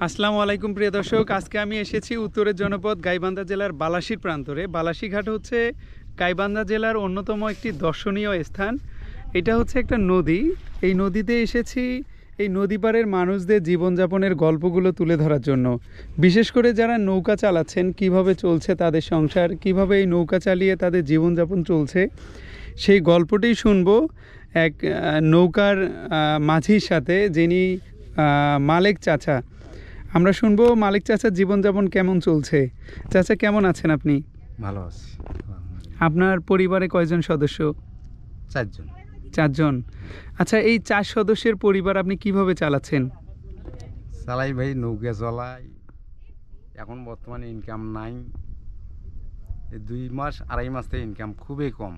আসসালামু আলাইকুম প্রিয় দর্শক, আজকে আমি এসেছি উত্তরের জনপদ গাইবান্ধা জেলার বালাসীর প্রান্তরে। বালাসীঘাট হচ্ছে গাইবান্ধা জেলার অন্যতম একটি দর্শনীয় স্থান। এটা হচ্ছে একটা নদী। এই নদীতে এসেছি এই নদী পাড়ের মানুষদের জীবনযাপনের গল্পগুলো তুলে ধরার জন্য। বিশেষ করে যারা নৌকা চালাচ্ছেন, কিভাবে চলছে তাদের সংসার, কিভাবে এই নৌকা চালিয়ে তাদের জীবনযাপন চলছে, সেই গল্পটি শুনবো এক নৌকার মাঝির সাথে, যিনি মালেক চাচা। আমরা শুনবো মালেক চাচার জীবনযাপন কেমন চলছে। চাচা, কেমন আছেন আপনি? ভালো আছি। আপনার পরিবারে কয়জন সদস্য? 4 জন। 4 জন। আচ্ছা, এই 4 সদস্যের পরিবার আপনি কিভাবে চালাচ্ছেন? চালাই ভাই, নৌকা চলাই। এখন বর্তমানে ইনকাম নাই। 2 মাস 2.5 মাস থেকে ইনকাম খুবই কম।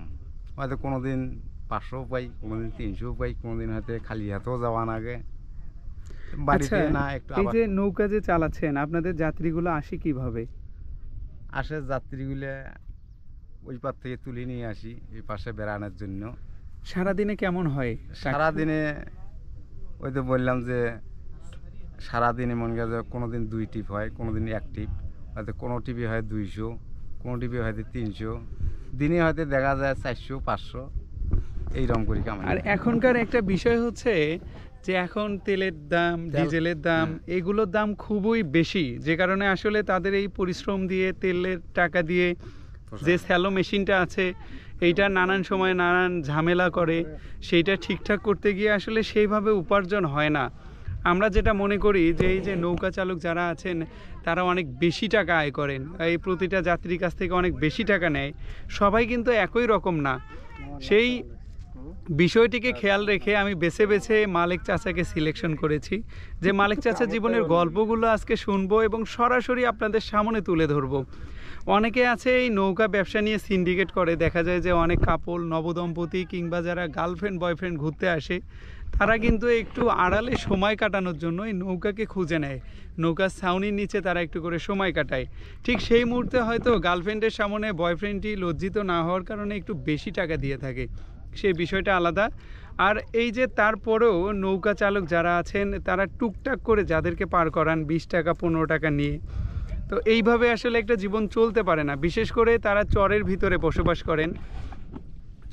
হয়তো কোনোদিন 500 পাই, কোনোদিন 300 পাই, কোনোদিন হয়তো খালি হাতেও যাওয়া লাগে। বাড়িতে না একটু। এই যে নৌকা যে চালাচ্ছেন, আপনাদের যাত্রীগুলো আসে কিভাবে? আসে যাত্রীগুলো ওই পার থেকে তুলে নিয়ে আসি এই পাশে বেড়ানোর জন্য। সারাদিনে কেমন হয়? সারাদিনে ওই তো বললাম যে সারাদিনে মনে করেন যে কোনোদিন 2 টিপ হয়, কোনোদিন 1 টিপ, হয়তো কোনো টিপে হয় 200, কোনো টিপে হয়তো 300, দিনে হয়তো দেখা যায় 400 500 এইরকম করি কামাই। আর এখনকার একটা বিষয় হচ্ছে যে এখন তেলের দাম, ডিজেলের দাম, এগুলোর দাম খুবই বেশি, যে কারণে আসলে তাদের এই পরিশ্রম দিয়ে, তেলের টাকা দিয়ে যে স্যালো মেশিনটা আছে, এইটা নানান সময় নানান ঝামেলা করে, সেইটা ঠিকঠাক করতে গিয়ে আসলে সেইভাবে উপার্জন হয় না। আমরা যেটা মনে করি যে এই যে নৌকা চালক যারা আছেন তারা অনেক বেশি টাকা আয় করেন, এই প্রতিটা যাত্রীর কাছ থেকে অনেক বেশি টাকা নেয়। সবাই কিন্তু একই রকম না। সেই বিষয়টিকে খেয়াল রেখে আমি বেছে বেছে মালেক চাচাকে সিলেকশন করেছি, যে মালেক চাচার জীবনের গল্পগুলো আজকে শুনবো এবং সরাসরি আপনাদের সামনে তুলে ধরবো। অনেকে আছে এই নৌকা ব্যবসা নিয়ে সিন্ডিকেট করে। দেখা যায় যে অনেক কাপল, নবদম্পতি কিংবা যারা গার্লফ্রেন্ড বয়ফ্রেন্ড ঘুরতে আসে, তারা কিন্তু একটু আড়ালে সময় কাটানোর জন্য এই নৌকাকে খুঁজে নেয়। নৌকার ছাউনির নিচে তারা একটু করে সময় কাটায়। ঠিক সেই মুহূর্তে হয়তো গার্লফ্রেন্ডের সামনে বয়ফ্রেন্ডটি লজ্জিত না হওয়ার কারণে একটু বেশি টাকা দিয়ে থাকে, সেই বিষয়টা আলাদা। আর এই যে তারপরেও নৌকা চালক যারা আছেন তারা টুকটাক করে যাদেরকে পার করান 20 টাকা 15 টাকা নিয়ে, তো এইভাবে আসলে একটা জীবন চলতে পারে না। বিশেষ করে তারা চরের ভিতরে বসবাস করেন।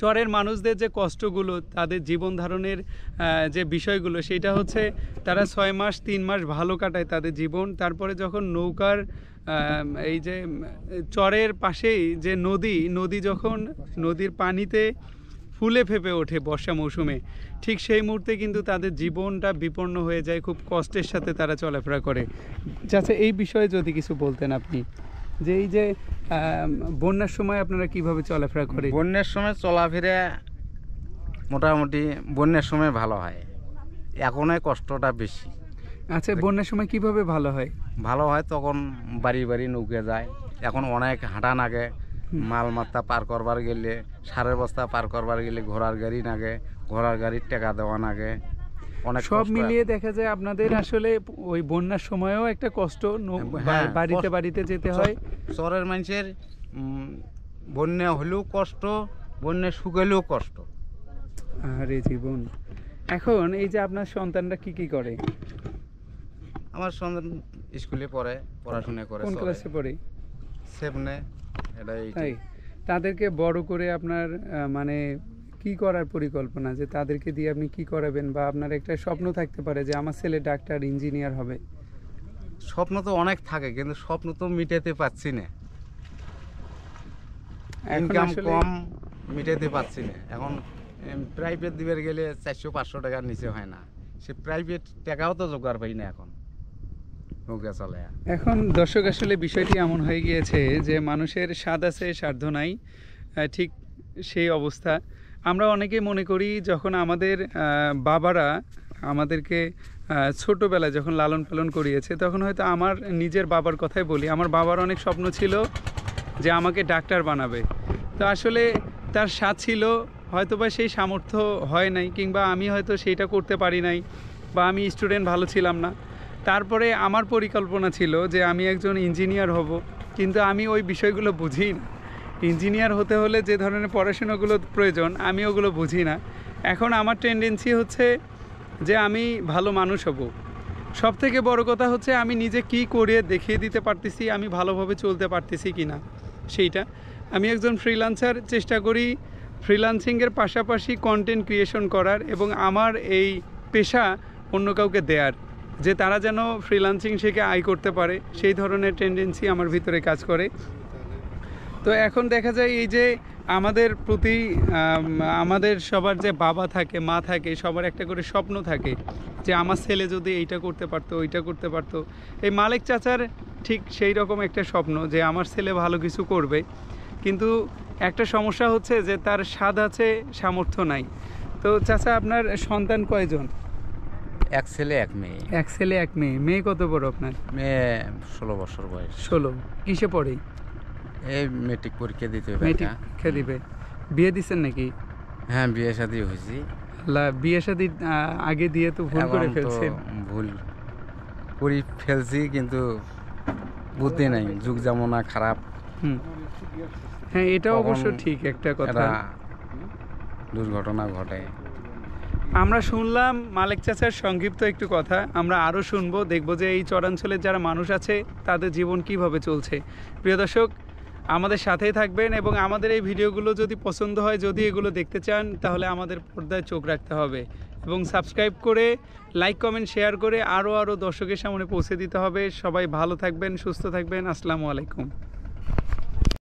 চরের মানুষদের যে কষ্টগুলো, তাদের জীবন ধারণের যে বিষয়গুলো, সেটা হচ্ছে তারা 6 মাস 3 মাস ভালো কাটায় তাদের জীবন। তারপরে যখন নৌকার এই যে চরের পাশেই যে নদী যখন নদীর পানিতে ফুলে ফেপে ওঠে বর্ষা মৌসুমে, ঠিক সেই মুহূর্তে কিন্তু তাদের জীবনটা বিপন্ন হয়ে যায়। খুব কষ্টের সাথে তারা চলাফেরা করে। আচ্ছা, এই বিষয়ে যদি কিছু বলতেন আপনি, যে এই যে বন্যার সময় আপনারা কিভাবে চলাফেরা করেন? বন্যার সময় চলাফেরা মোটামুটি বন্যার সময় ভালো হয়, এখন কষ্টটা বেশি। আচ্ছা, বন্যার সময় কিভাবে ভালো হয়? ভালো হয় তখন বাড়ি বাড়ি নৌকে যায়। এখন অনেক হাঁটা নাগে, মাল মাত্রা পার করবার গেলে, সারের বস্তা পার করবার গেলে ঘোড়ার গাড়ি নাগে, ঘোড়ার গাড়ির টাকা দেওয়া নাগে, অনেক সব মিলিয়ে দেখা যায় আপনাদের আসলে ওই বন্যার সময়ও একটা কষ্ট, বাড়িতে বাড়িতে যেতে হয়। চরের মানুষের বন্যা হলেও কষ্ট, বন্যা শুকালেও কষ্ট। আরে জীবন। এখন এই যে আপনার সন্তানরা কি কি করে? আমার সন্তান স্কুলে পড়ে, পড়াশোনা করে। কোন ক্লাসে পড়ে? 7-এ। তাই তাদেরকে বড় করে আপনার মানে কি করার পরিকল্পনা, যে তাদেরকে দিয়ে আপনি কি করাবেন? বা আপনার একটা স্বপ্ন থাকতে পারে যে আমার ছেলে ডাক্তার, ইঞ্জিনিয়ার হবে। স্বপ্ন তো অনেক থাকে, কিন্তু স্বপ্ন তো মিটাতে পারছি না। ইনকাম কম, মিটাতে পারছি না। এখন প্রাইভেট দিবার গেলে 400-500 টাকার নিচে হয় না। সে প্রাইভেট টাকাও তো জোগাড় পাই না এখন নৌকা চলে। এখন দর্শক, আসলে বিষয়টি এমন হয়ে গিয়েছে যে মানুষের স্বাদ আছে, সাধ্য নাই, ঠিক সেই অবস্থা। আমরা অনেকেই মনে করি যখন আমাদের বাবারা আমাদেরকে ছোটোবেলায় যখন লালন পালন করিয়েছে, তখন হয়তো আমার নিজের বাবার কথাই বলি, আমার বাবার অনেক স্বপ্ন ছিল যে আমাকে ডাক্তার বানাবে। তো আসলে তার স্বাদ ছিল, হয়তোবা সেই সামর্থ্য হয় নাই, কিংবা আমি হয়তো সেইটা করতে পারি নাই, বা আমি স্টুডেন্ট ভালো ছিলাম না। তারপরে আমার পরিকল্পনা ছিল যে আমি একজন ইঞ্জিনিয়ার হব, কিন্তু আমি ওই বিষয়গুলো বুঝি না। ইঞ্জিনিয়ার হতে হলে যে ধরনের পড়াশোনাগুলো প্রয়োজন আমি ওগুলো বুঝি না। এখন আমার টেন্ডেন্সি হচ্ছে যে আমি ভালো মানুষ হব। সব থেকে বড় কথা হচ্ছে আমি নিজে কি করে দেখিয়ে দিতে পারতেছি, আমি ভালোভাবে চলতে পারতেছি কি না সেইটা। আমি একজন ফ্রিল্যান্সার, চেষ্টা করি ফ্রিল্যান্সিংয়ের পাশাপাশি কন্টেন্ট ক্রিয়েশন করার এবং আমার এই পেশা অন্য কাউকে দেয়ার, যে তারা যেন ফ্রিল্যান্সিং শিখে আয় করতে পারে, সেই ধরনের টেন্ডেন্সি আমার ভিতরে কাজ করে। তো এখন দেখা যায় এই যে আমাদের প্রতি আমাদের সবার যে বাবা থাকে, মা থাকে, সবার একটা করে স্বপ্ন থাকে যে আমার ছেলে যদি এইটা করতে পারতো, ওইটা করতে পারতো। এই মালিক চাচার ঠিক সেই রকম একটা স্বপ্ন যে আমার ছেলে ভালো কিছু করবে, কিন্তু একটা সমস্যা হচ্ছে যে তার স্বাদ আছে, সামর্থ্য নাই। তো চাচা, আপনার সন্তান কয়জন? এক ছেলে এক মেয়ে। এক ছেলে এক মেয়ে। মেয়ে কত বড় আপনার? মেয়ে 16 বছর বয়স। 16। কিসে পড়ে? এই মেট্রিক পরীক্ষা দিতে হবে। মেট্রিক পরীক্ষা দিবে। বিয়ে দিচ্ছেন নাকি? হ্যাঁ, বিয়ে শাদী হয়েছি। বিয়ে শাদী আগে দিয়ে তো ভুল করে ফেলছেন। ভুল করে ফেলছি, কিন্তু বুদ্ধি নাই, যুগ জামানা খারাপ। হ্যাঁ, এটা অবশ্য ঠিক একটা কথা। দুর্ঘটনা ঘটে। আমরা শুনলাম মালিক চাচার সংক্ষিপ্ত একটু কথা, আমরা আরও শুনবো, দেখবো যে এই চরাঞ্চলের যারা মানুষ আছে তাদের জীবন কিভাবে চলছে। প্রিয় দর্শক, আমাদের সাথেই থাকবেন এবং আমাদের এই ভিডিওগুলো যদি পছন্দ হয়, যদি এগুলো দেখতে চান, তাহলে আমাদের পর্দায় চোখ রাখতে হবে এবং সাবস্ক্রাইব করে লাইক কমেন্ট শেয়ার করে আরও দর্শকের সামনে পৌঁছে দিতে হবে। সবাই ভালো থাকবেন, সুস্থ থাকবেন। আসসালামু আলাইকুম।